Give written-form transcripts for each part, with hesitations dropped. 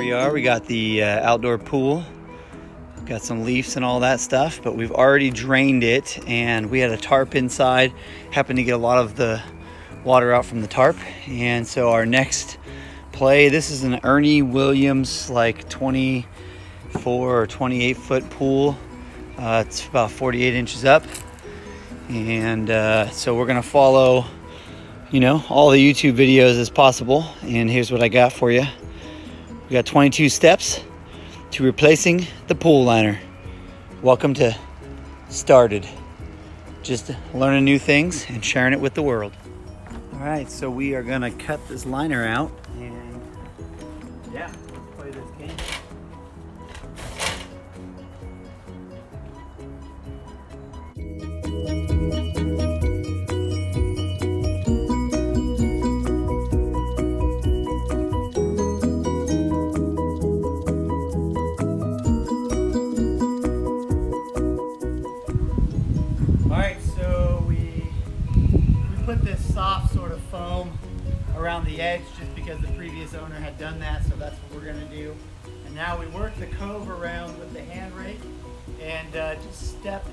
we are. We got the outdoor pool. Got some leaves and all that stuff, but we've already drained it, and we had a tarp inside. Happened to get a lot of the water out from the tarp, and so our next play, this is an Esther Williams like 24 or 28 foot pool. It's about 48 inches up, and so we're gonna follow, you know, all the YouTube videos as possible. And here's what I got for you. We got 22 steps to replacing the pool liner. Welcome to Started. Just learning new things and sharing it with the world. All right, so we are gonna cut this liner out, and yeah, let's play this game. Put this soft sort of foam around the edge just because the previous owner had done that, so that's what we're going to do. And now we work the cove around with the hand rake and just step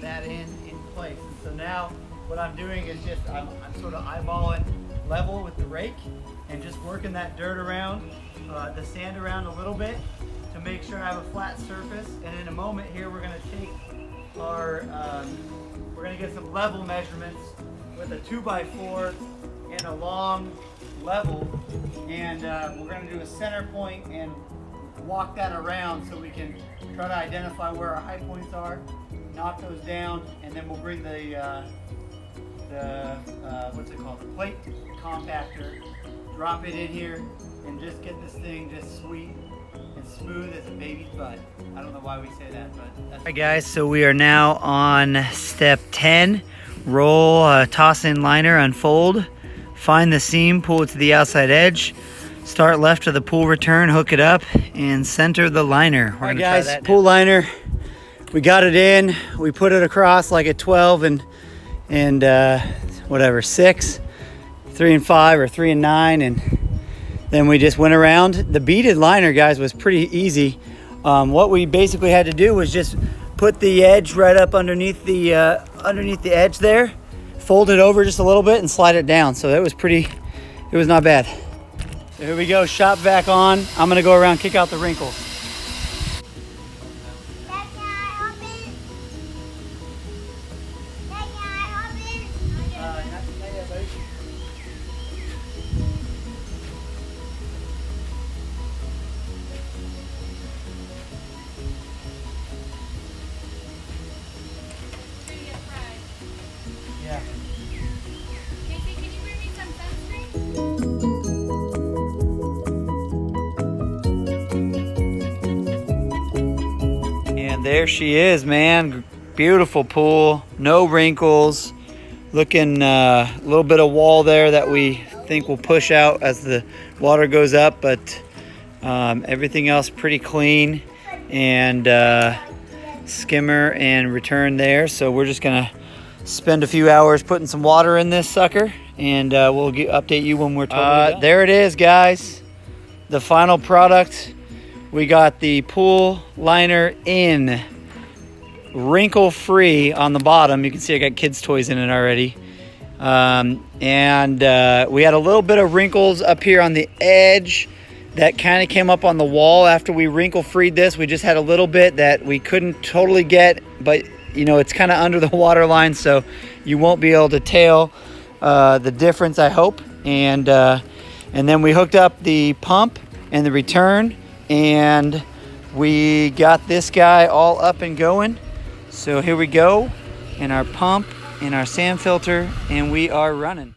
that in place. And so now what I'm doing is just I'm sort of eyeballing level with the rake and just working that dirt around, the sand around a little bit to make sure I have a flat surface. And in a moment here we're going to take our we're going to get some level measurements with a 2x4 and a long level, and we're going to do a center point and walk that around so we can try to identify where our high points are, knock those down, and then we'll bring the what's it called, the plate compactor, drop it in here, and just get this thing just sweet and smooth as a baby's butt. I don't know why we say that, but that's... All right guys, so we are now on step 10. Roll, toss in liner, unfold, find the seam, pull it to the outside edge, start left of the pool return, hook it up, and center the liner. All right guys, pool liner, we got it in, we put it across like at 12 and whatever, 6, 3 and 5 or 3 and 9, and then we just went around. The beaded liner, guys, was pretty easy. What we basically had to do was just put the edge right up underneath the edge there, fold it over just a little bit and slide it down. So it was not bad. So here we go, shop vac on. I'm gonna go around, kick out the wrinkles. Yeah. Casey, can you bring me some sunscreen? And there she is, man. Beautiful pool, no wrinkles. Looking a little bit of wall there that we think will push out as the water goes up, but everything else pretty clean, and skimmer and return there. So we're just gonna spend a few hours putting some water in this sucker, and we'll update you when we're totally done. There it is, guys, the final product. We got the pool liner in, wrinkle free on the bottom. You can see I got kids toys in it already, and we had a little bit of wrinkles up here on the edge that kind of came up on the wall after we wrinkle freed this. We just had a little bit that we couldn't totally get, but you know, it's kind of under the water line, so you won't be able to tell the difference, I hope. And then we hooked up the pump and the return, and we got this guy all up and going. So here we go, and our pump and our sand filter, and we are running.